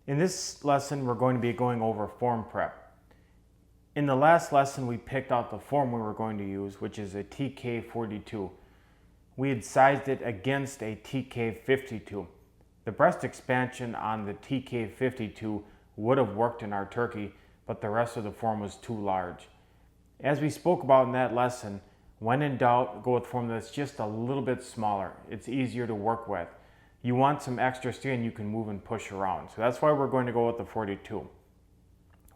In this lesson, we're going to be going over form prep. In the last lesson, we picked out the form we were going to use, which is a TK42. We had sized it against a TK52. The breast expansion on the TK52 would have worked in our turkey, but the rest of the form was too large. As we spoke about in that lesson, when in doubt, go with form that's just a little bit smaller. It's easier to work with. You want some extra skin you can move and push around. So that's why we're going to go with the 42.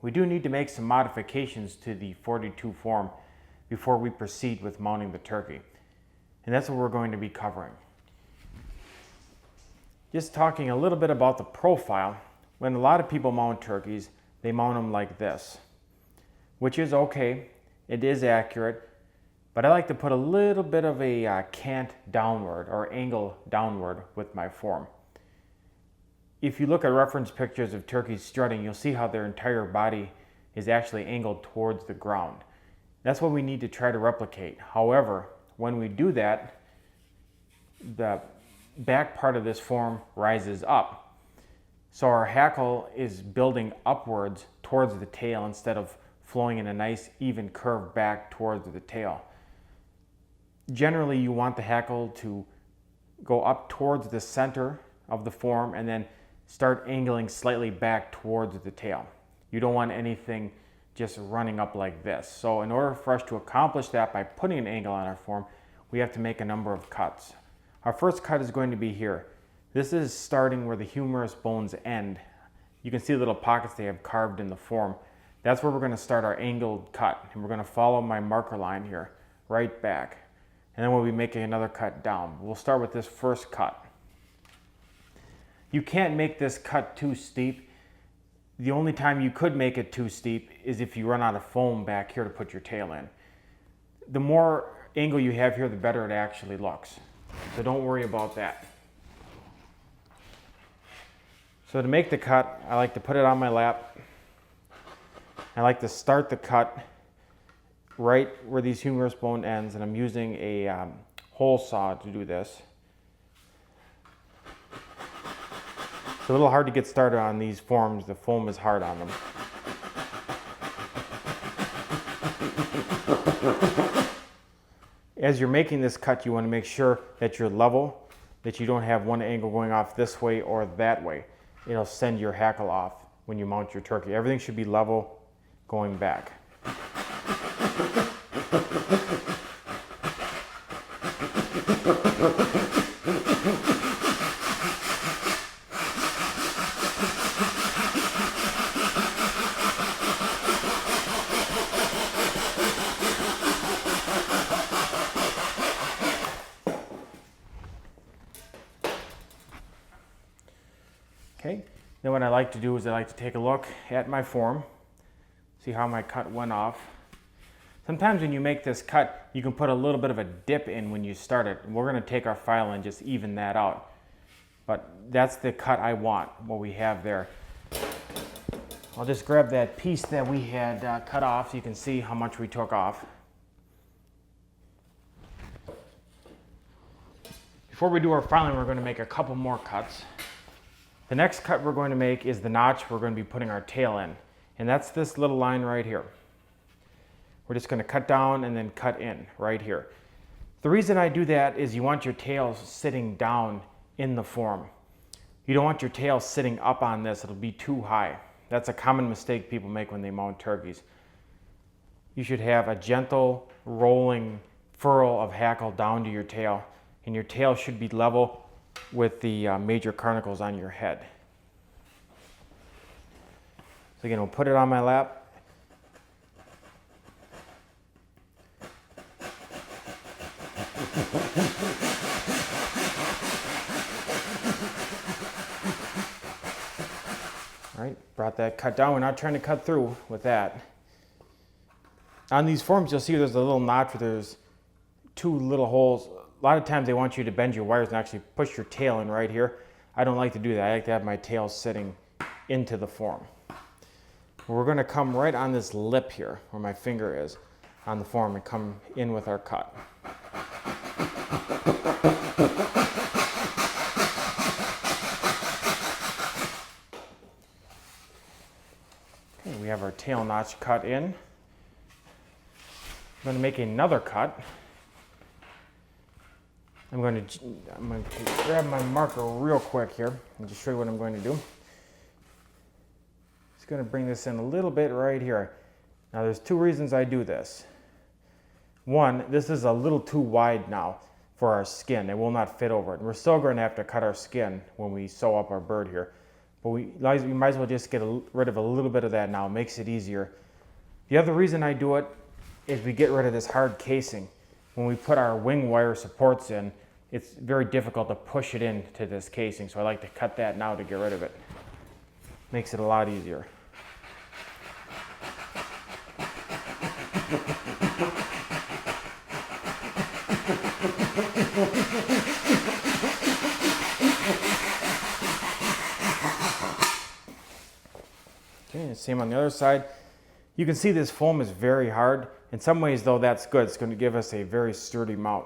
We do need to make some modifications to the 42 form before we proceed with mounting the turkey. And that's what we're going to be covering. Just talking a little bit about the profile. When a lot of people mount turkeys, they mount them like this, which is okay. It is accurate, but I like to put a little bit of a cant downward or angle downward with my form. If you look at reference pictures of turkeys strutting, you'll see how their entire body is actually angled towards the ground. That's what we need to try to replicate. However, when we do that, the back part of this form rises up. So our hackle is building upwards towards the tail instead of flowing in a nice even curve back towards the tail. Generally, you want the hackle to go up towards the center of the form and then start angling slightly back towards the tail. You don't want anything just running up like this. So in order for us to accomplish that by putting an angle on our form, we have to make a number of cuts. Our first cut is going to be here. This is starting where the humerus bones end. You can see the little pockets they have carved in the form. That's where we're going to start our angled cut. And we're going to follow my marker line here, right back. And then we'll be making another cut down. We'll start with this first cut. You can't make this cut too steep. The only time you could make it too steep is if you run out of foam back here to put your tail in. The more angle you have here, the better it actually looks. So don't worry about that. So to make the cut, I like to put it on my lap. I like to start the cut right where these humerus bone ends, and I'm using a hole saw to do this. It's a little hard to get started on these forms. The foam is hard on them. As you're making this cut, you want to make sure that you're level, that you don't have one angle going off this way or that way. It'll send your hackle off when you mount your turkey. Everything should be level going back. Okay, then what I like to do is I like to take a look at my form, see how my cut went off. Sometimes when you make this cut, you can put a little bit of a dip in when you start it. And we're going to take our file and just even that out. But that's the cut I want, what we have there. I'll just grab that piece that we had cut off so you can see how much we took off. Before we do our filing, we're going to make a couple more cuts. The next cut we're going to make is the notch we're going to be putting our tail in. And that's this little line right here. We're just going to cut down and then cut in right here. The reason I do that is you want your tail sitting down in the form. You don't want your tail sitting up on this. It'll be too high. That's a common mistake people make when they mount turkeys. You should have a gentle rolling furrow of hackle down to your tail, and your tail should be level with the major carnicles on your head. So again, we'll put it on my lap. All right, brought that cut down. We're not trying to cut through with that. On these forms, you'll see there's a little notch where there's two little holes. A lot of times they want you to bend your wires and actually push your tail in right here. I don't like to do that. I like to have my tail sitting into the form. We're going to come right on this lip here where my finger is on the form and come in with our cut. we have our tail notch cut in. I'm going to make another cut. I'm going to grab my marker real quick here and just show you what I'm going to do. Just going to bring this in a little bit right here. Now there's two reasons I do this. One, this is a little too wide now for our skin. It will not fit over it. We're still going to have to cut our skin when we sew up our bird here. But we might as well just get rid of a little bit of that now. It makes it easier. The other reason I do it is we get rid of this hard casing. When we put our wing wire supports in, it's very difficult to push it into this casing. So I like to cut that now to get rid of it. Makes it a lot easier. Okay, same on the other side. You can see this foam is very hard. In some ways though, that's good. It's going to give us a very sturdy mount.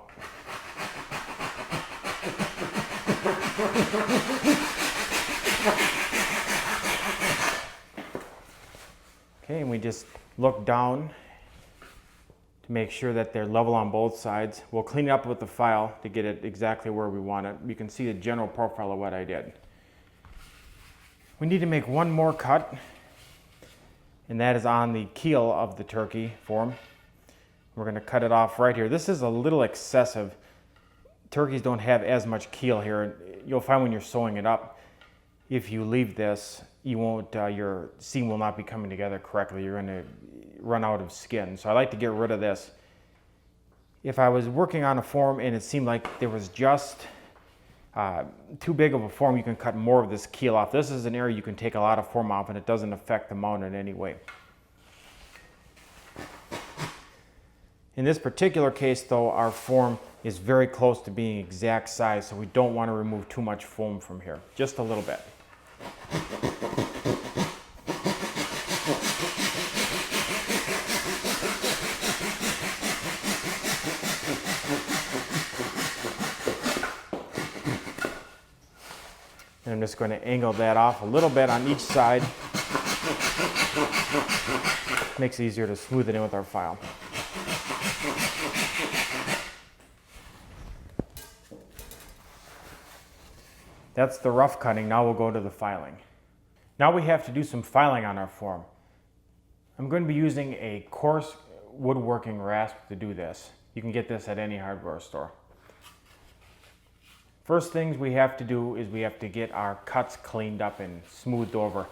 Okay, and we just look down to make sure that they're level on both sides. We'll clean it up with the file to get it exactly where we want it. You can see the general profile of what I did. We need to make one more cut, and that is on the keel of the turkey form. We're going to cut it off right here. This is a little excessive. Turkeys don't have as much keel here. You'll find when you're sewing it up, if you leave this, you won't, your seam will not be coming together correctly. You're going to run out of skin. So I like to get rid of this. If I was working on a form and it seemed like there was just too big of a form, you can cut more of this keel off. This is an area you can take a lot of form off and it doesn't affect the mount in any way. In this particular case though, our form is very close to being exact size, so we don't want to remove too much foam from here, just a little bit. And I'm just going to angle that off a little bit on each side. Makes it easier to smooth it in with our file. That's the rough cutting. Now we'll go to the filing. Now we have to do some filing on our form. I'm going to be using a coarse woodworking rasp to do this. You can get this at any hardware store. First things we have to do is we have to get our cuts cleaned up and smoothed over.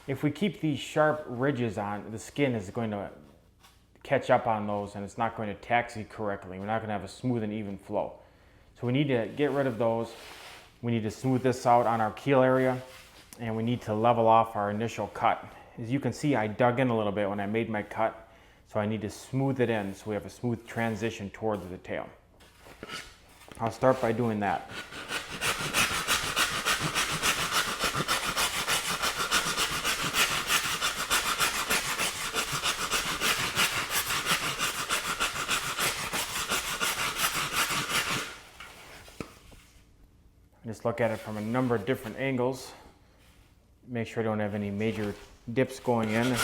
If we keep these sharp ridges on, the skin is going to catch up on those and it's not going to taxi correctly. We're not going to have a smooth and even flow. So we need to get rid of those. We need to smooth this out on our keel area, and we need to level off our initial cut. As you can see, I dug in a little bit when I made my cut, so I need to smooth it in so we have a smooth transition towards the tail. I'll start by doing that. Just look at it from a number of different angles. Make sure I don't have any major dips going in.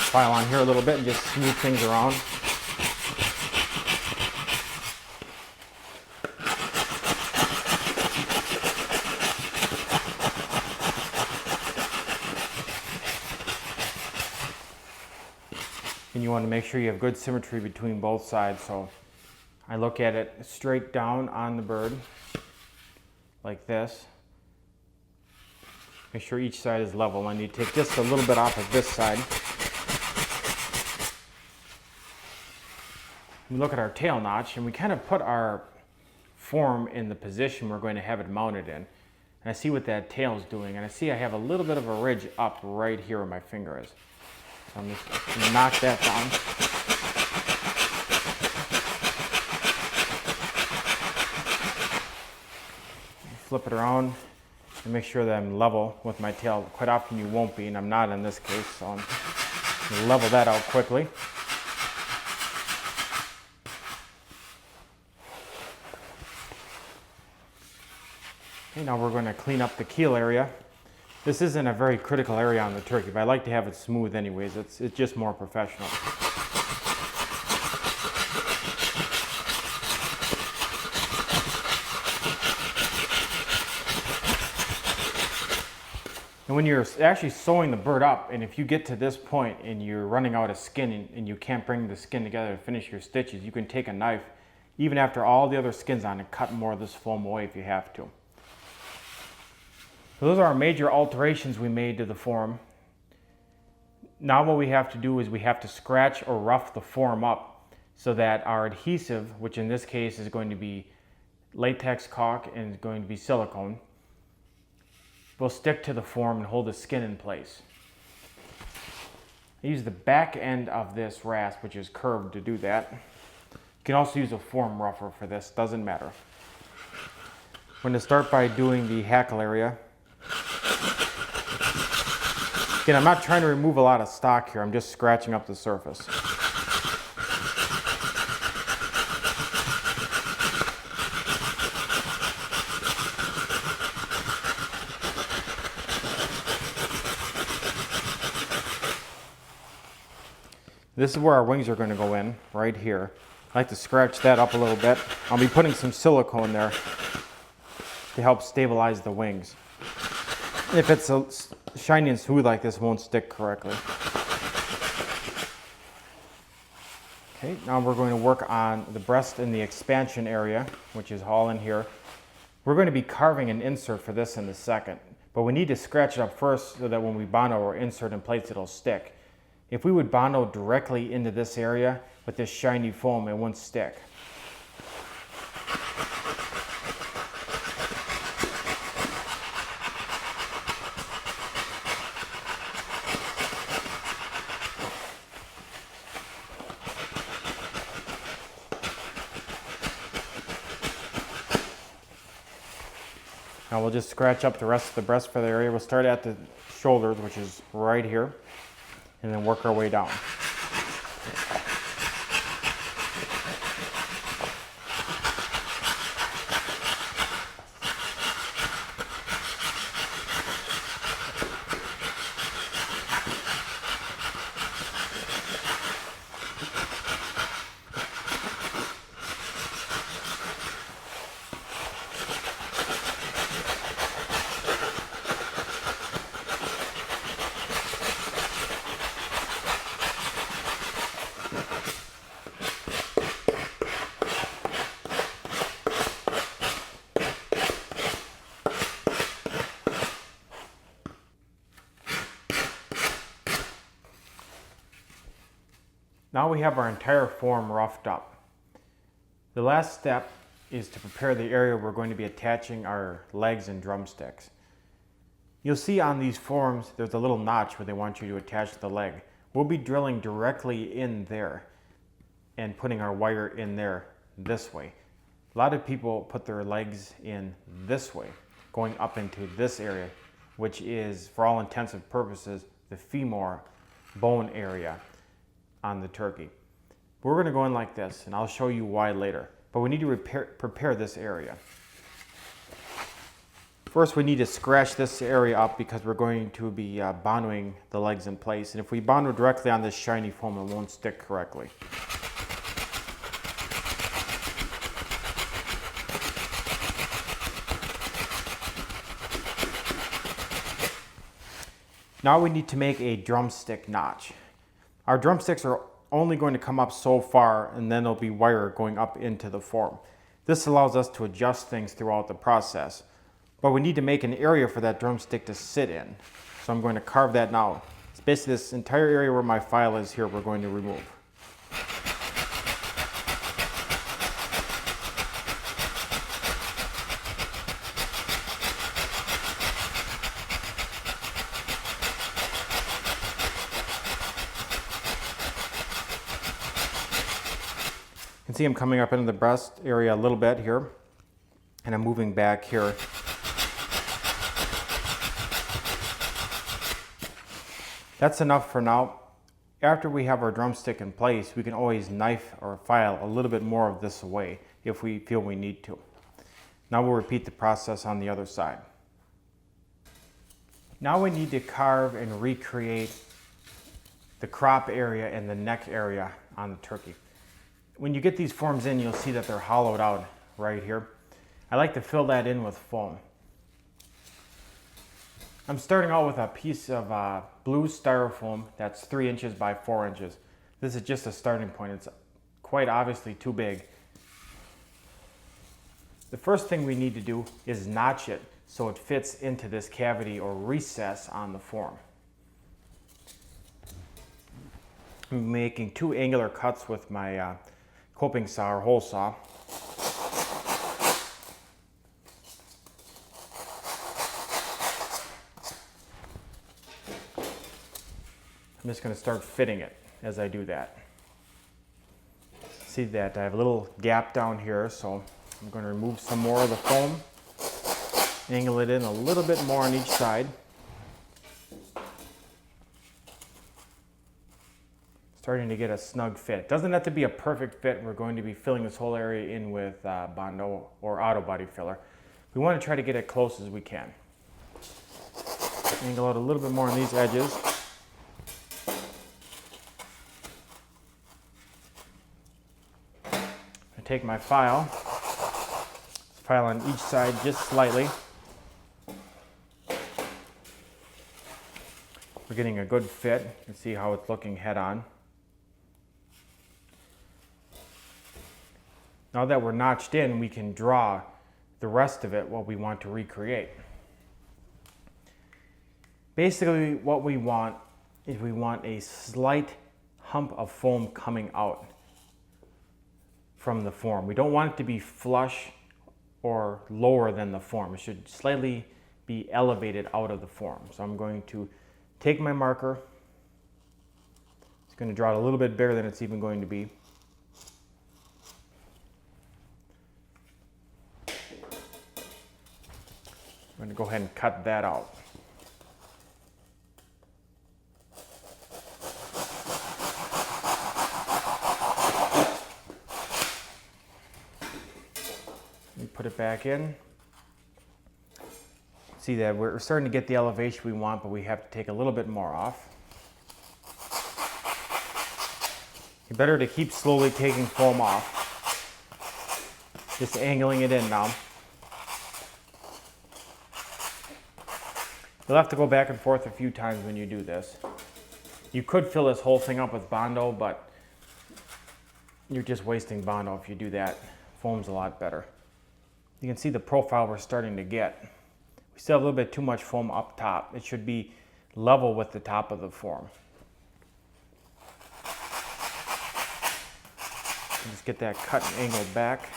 File on here a little bit and just smooth things around. And you want to make sure you have good symmetry between both sides. So I look at it straight down on the bird, like this. Make sure each side is level. I need to take just a little bit off of this side. We look at our tail notch and we kind of put our form in the position we're going to have it mounted in. And I see what that tail is doing, and I see I have a little bit of a ridge up right here where my finger is. So I'm just going to knock that down. Flip it around and make sure that I'm level with my tail. Quite often you won't be, and I'm not in this case, so I'm going to level that out quickly. Okay, now we're going to clean up the keel area. This isn't a very critical area on the turkey, but I like to have it smooth anyways. It's just more professional. And when you're actually sewing the bird up, and if you get to this point and you're running out of skin and you can't bring the skin together to finish your stitches, you can take a knife, even after all the other skin's on, and cut more of this foam away if you have to. So those are our major alterations we made to the form. Now what we have to do is we have to scratch or rough the form up so that our adhesive, which in this case is going to be latex caulk and is going to be silicone, will stick to the form and hold the skin in place. I use the back end of this rasp, which is curved, to do that. You can also use a form rougher for this, doesn't matter. I'm going to start by doing the hackle area. Again, I'm not trying to remove a lot of stock here, I'm just scratching up the surface. This is where our wings are going to go in, right here. I like to scratch that up a little bit. I'll be putting some silicone there to help stabilize the wings. If it's shiny and smooth like this, it won't stick correctly. Okay, now we're going to work on the breast and the expansion area, which is all in here. We're going to be carving an insert for this in a second, but we need to scratch it up first so that when we bondo or insert in place, it'll stick. If we would bondo directly into this area with this shiny foam, it wouldn't stick. Now we'll just scratch up the rest of the breast for the area. We'll start at the shoulders, which is right here, and then work our way down. Now we have our entire form roughed up. The last step is to prepare the area we're going to be attaching our legs and drumsticks. You'll see on these forms there's a little notch where they want you to attach the leg. We'll be drilling directly in there and putting our wire in there this way. A lot of people put their legs in this way, going up into this area, which is, for all intents and purposes, the femur bone area on the turkey. We're going to go in like this, and I'll show you why later. But we need to prepare this area. First, we need to scratch this area up because we're going to be bondoing the legs in place. And if we bondo directly on this shiny foam, it won't stick correctly. Now we need to make a drumstick notch. Our drumsticks are only going to come up so far, and then there'll be wire going up into the form. This allows us to adjust things throughout the process. But we need to make an area for that drumstick to sit in. So I'm going to carve that now. It's basically this entire area where my file is here we're going to remove. You can see I'm coming up into the breast area a little bit here, and I'm moving back here. That's enough for now. After we have our drumstick in place, we can always knife or file a little bit more of this away if we feel we need to. Now we'll repeat the process on the other side. Now we need to carve and recreate the crop area and the neck area on the turkey. When you get these forms in, you'll see that they're hollowed out right here. I like to fill that in with foam. I'm starting out with a piece of blue styrofoam that's 3 inches by 4 inches. This is just a starting point. It's quite obviously too big. The first thing we need to do is notch it so it fits into this cavity or recess on the form. I'm making 2 angular cuts with my coping saw or hole saw. I'm just going to start fitting it as I do that. See that I have a little gap down here, so I'm going to remove some more of the foam, angle it in a little bit more on each side. Starting to get a snug fit. Doesn't have to be a perfect fit. We're going to be filling this whole area in with Bondo or auto body filler. We want to try to get it close as we can. Angle out a little bit more on these edges. I take my file on each side just slightly. We're getting a good fit. You can see how it's looking head on. Now that we're notched in, we can draw the rest of it what we want to recreate. Basically what we want is we want a slight hump of foam coming out from the form. We don't want it to be flush or lower than the form. It should slightly be elevated out of the form. So I'm going to take my marker. It's going to draw it a little bit bigger than it's even going to be. I'm going to go ahead and cut that out. Put it back in. See that we're starting to get the elevation we want, but we have to take a little bit more off. It's better to keep slowly taking foam off. Just angling it in now. You'll have to go back and forth a few times when you do this. You could fill this whole thing up with Bondo, but you're just wasting Bondo if you do that. Foam's a lot better. You can see the profile we're starting to get. We still have a little bit too much foam up top. It should be level with the top of the form. Just get that cut and angled back.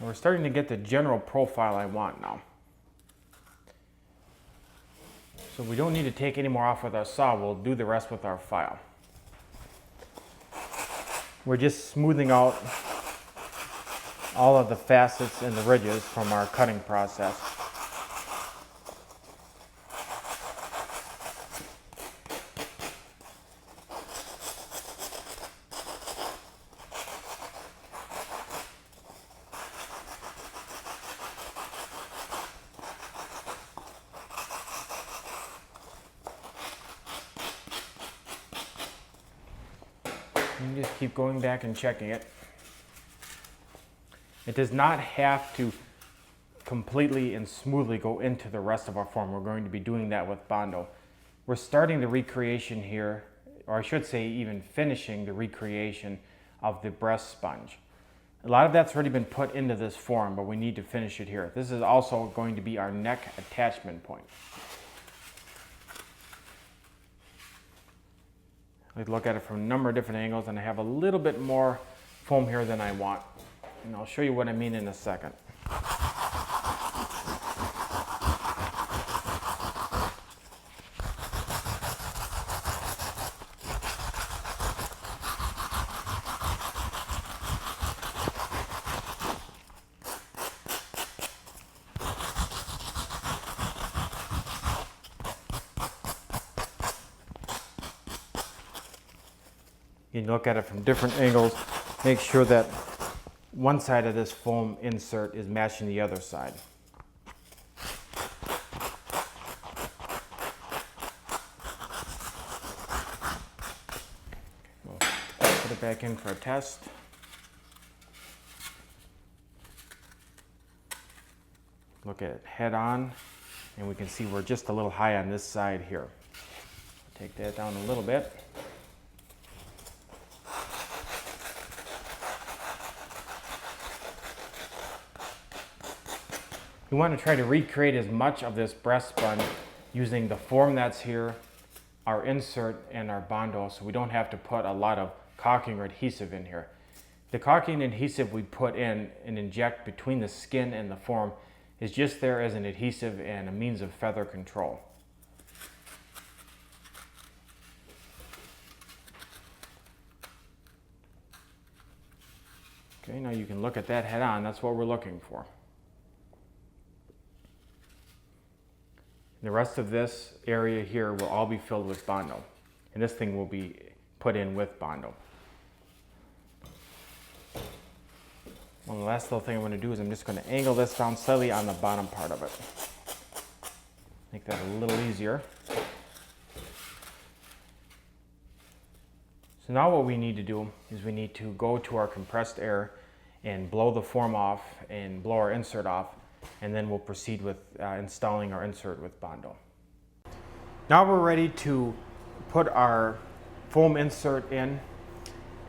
We're starting to get the general profile I want now. So we don't need to take any more off with our saw. We'll do the rest with our file. We're just smoothing out all of the facets and the ridges from our cutting process. You just keep going back and checking it. It does not have to completely and smoothly go into the rest of our form. We're going to be doing that with Bondo. We're starting the recreation here, or I should say even finishing the recreation of the breast sponge. A lot of that's already been put into this form, but we need to finish it here. This is also going to be our neck attachment point. I look at it from a number of different angles, and I have a little bit more foam here than I want. And I'll show you what I mean in a second. You can look at it from different angles, make sure that one side of this foam insert is matching the other side. We'll put it back in for a test. Look at it head on, and we can see we're just a little high on this side here. Take that down a little bit. We want to try to recreate as much of this breast sponge using the form that's here, our insert, and our Bondo, so we don't have to put a lot of caulking or adhesive in here. The caulking and adhesive we put in and inject between the skin and the form is just there as an adhesive and a means of feather control. Okay, now you can look at that head on. That's what we're looking for. The rest of this area here will all be filled with Bondo, and this thing will be put in with Bondo. Well, the last little thing I'm going to do is I'm just going to angle this down slightly on the bottom part of it. Make that a little easier. So now what we need to do is we need to go to our compressed air and blow the form off and blow our insert off, and then we'll proceed with installing our insert with Bondo. Now we're ready to put our foam insert in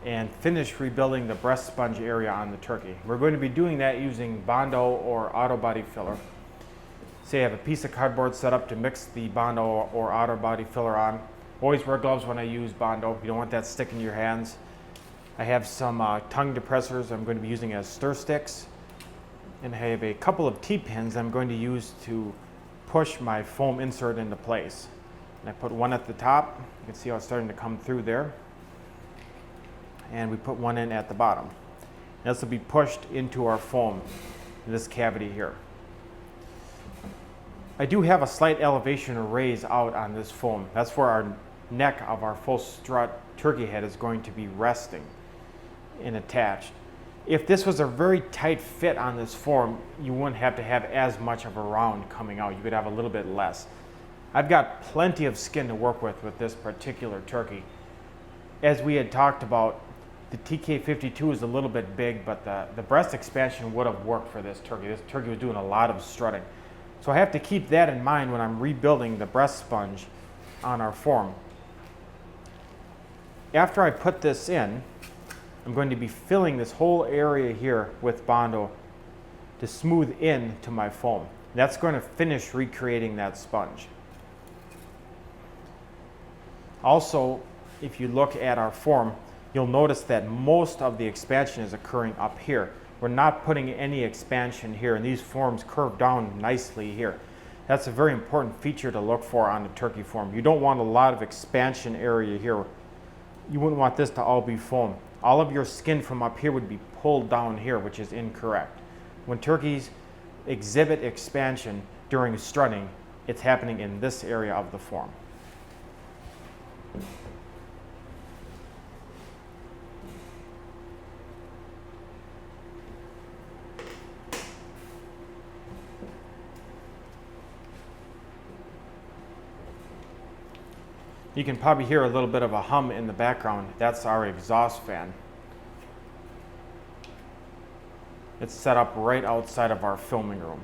and finish rebuilding the breast sponge area on the turkey. We're going to be doing that using Bondo or auto body filler. Say I have a piece of cardboard set up to mix the Bondo or auto body filler on. Always wear gloves when I use Bondo. You don't want that sticking to your hands. I have some tongue depressors I'm going to be using as stir sticks. And I have a couple of T-pins I'm going to use to push my foam insert into place. And I put one at the top. You can see how it's starting to come through there. And we put one in at the bottom. And this will be pushed into our foam in this cavity here. I do have a slight elevation or raise out on this foam. That's where our neck of our full strut turkey head is going to be resting and attached. If this was a very tight fit on this form, you wouldn't have to have as much of a round coming out. You could have a little bit less. I've got plenty of skin to work with this particular turkey. As we had talked about, the TK52 is a little bit big, but the breast expansion would have worked for this turkey. This turkey was doing a lot of strutting. So I have to keep that in mind when I'm rebuilding the breast sponge on our form. After I put this in, I'm going to be filling this whole area here with Bondo to smooth in to my foam. That's going to finish recreating that sponge. Also, if you look at our form, you'll notice that most of the expansion is occurring up here. We're not putting any expansion here, and these forms curve down nicely here. That's a very important feature to look for on a turkey form. You don't want a lot of expansion area here. You wouldn't want this to all be foam. All of your skin from up here would be pulled down here, which is incorrect. When turkeys exhibit expansion during strutting, it's happening in this area of the form. You can probably hear a little bit of a hum in the background. That's our exhaust fan. It's set up right outside of our filming room.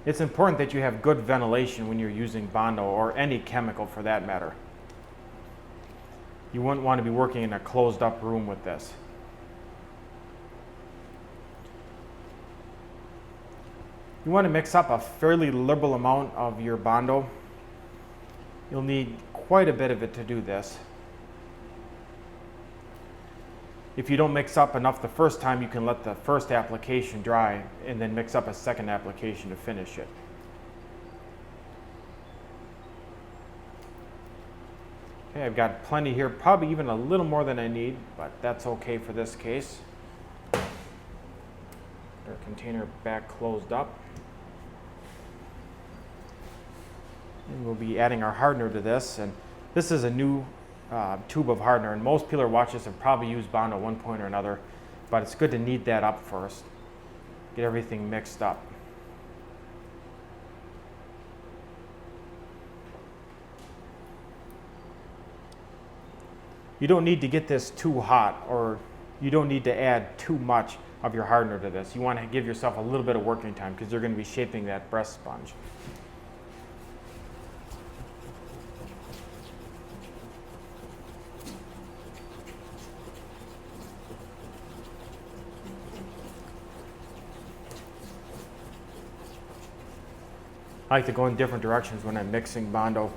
It's important that you have good ventilation when you're using Bondo, or any chemical for that matter. You wouldn't want to be working in a closed up room with this. You want to mix up a fairly liberal amount of your Bondo. You'll need quite a bit of it to do this. If you don't mix up enough the first time, you can let the first application dry and then mix up a second application to finish it. Okay, I've got plenty here, probably even a little more than I need, but that's okay for this case. Our container back closed up. And we'll be adding our hardener to this, and this is a new tube of hardener, and most peeler watches have probably used Bondo at one point or another, but it's good to knead that up first. Get everything mixed up. You don't need to get this too hot, or you don't need to add too much of your hardener to this. You want to give yourself a little bit of working time because you're going to be shaping that breast sponge. I like to go in different directions when I'm mixing Bondo.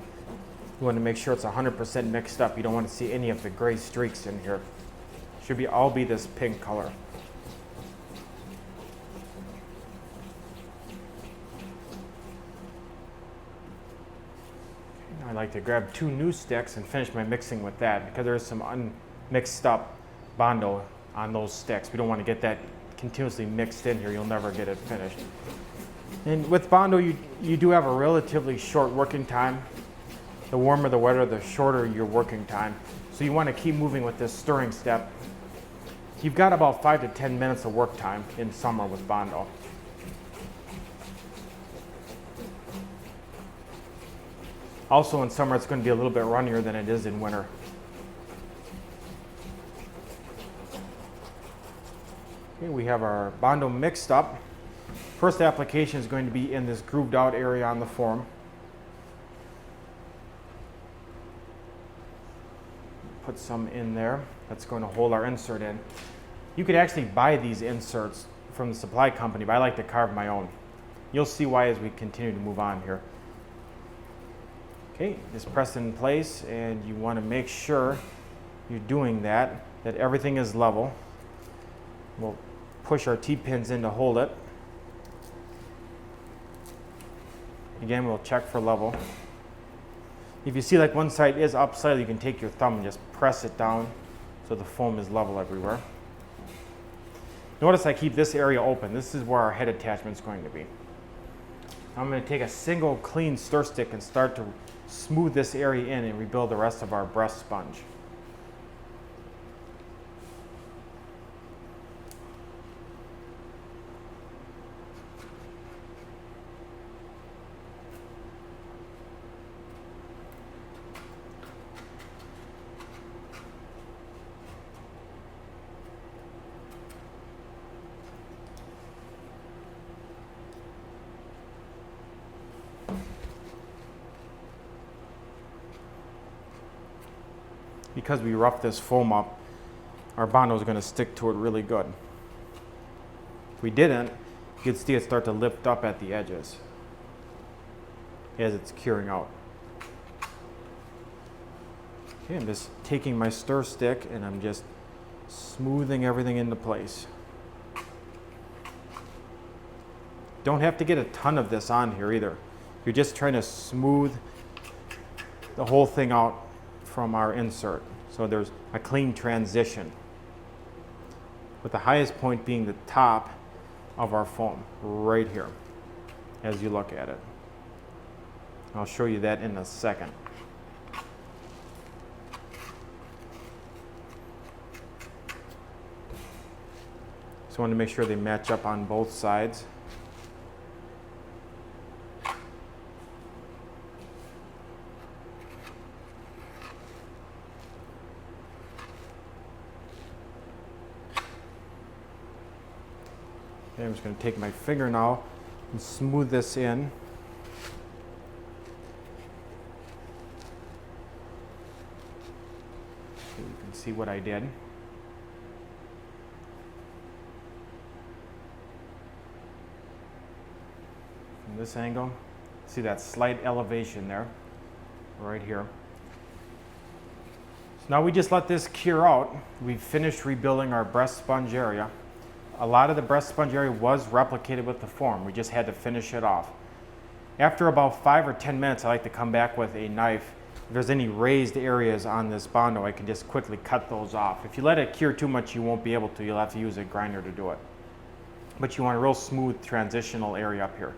You want to make sure it's 100% mixed up. You don't want to see any of the gray streaks in here. Should all be this pink color. I like to grab 2 new sticks and finish my mixing with that because there is some unmixed up Bondo on those sticks. We don't want to get that continuously mixed in here. You'll never get it finished. And with Bondo, you do have a relatively short working time. The warmer, the wetter, the shorter your working time. So you want to keep moving with this stirring step. You've got about 5 to 10 minutes of work time in summer with Bondo. Also in summer, it's going to be a little bit runnier than it is in winter. Okay, we have our Bondo mixed up. First application is going to be in this grooved out area on the form. Put some in there. That's going to hold our insert in. You could actually buy these inserts from the supply company, but I like to carve my own. You'll see why as we continue to move on here. Okay, just press in place, and you want to make sure you're doing that everything is level. We'll push our T-pins in to hold it. Again, we'll check for level. If you see like one side is up slightly, you can take your thumb and just press it down so the foam is level everywhere. Notice I keep this area open. This is where our head attachment is going to be. I'm going to take a single clean stir stick and start to smooth this area in and rebuild the rest of our breast sponge. Because we roughed this foam up, our Bondo is going to stick to it really good. If we didn't, you'd see it start to lift up at the edges as it's curing out. Okay, I'm just taking my stir stick and I'm just smoothing everything into place. Don't have to get a ton of this on here either. You're just trying to smooth the whole thing out from our insert, so there's a clean transition, with the highest point being the top of our foam right here as you look at it. I'll show you that in a second. Just want to make sure they match up on both sides. Okay, I'm just going to take my finger now and smooth this in. So you can see what I did. From this angle, see that slight elevation there, right here. So now we just let this cure out. We've finished rebuilding our breast sponge area. A lot of the breast sponge area was replicated with the form. We just had to finish it off. After about 5 or 10 minutes, I like to come back with a knife. If there's any raised areas on this Bondo, I can just quickly cut those off. If you let it cure too much, you won't be able to. You'll have to use a grinder to do it. But you want a real smooth transitional area up here.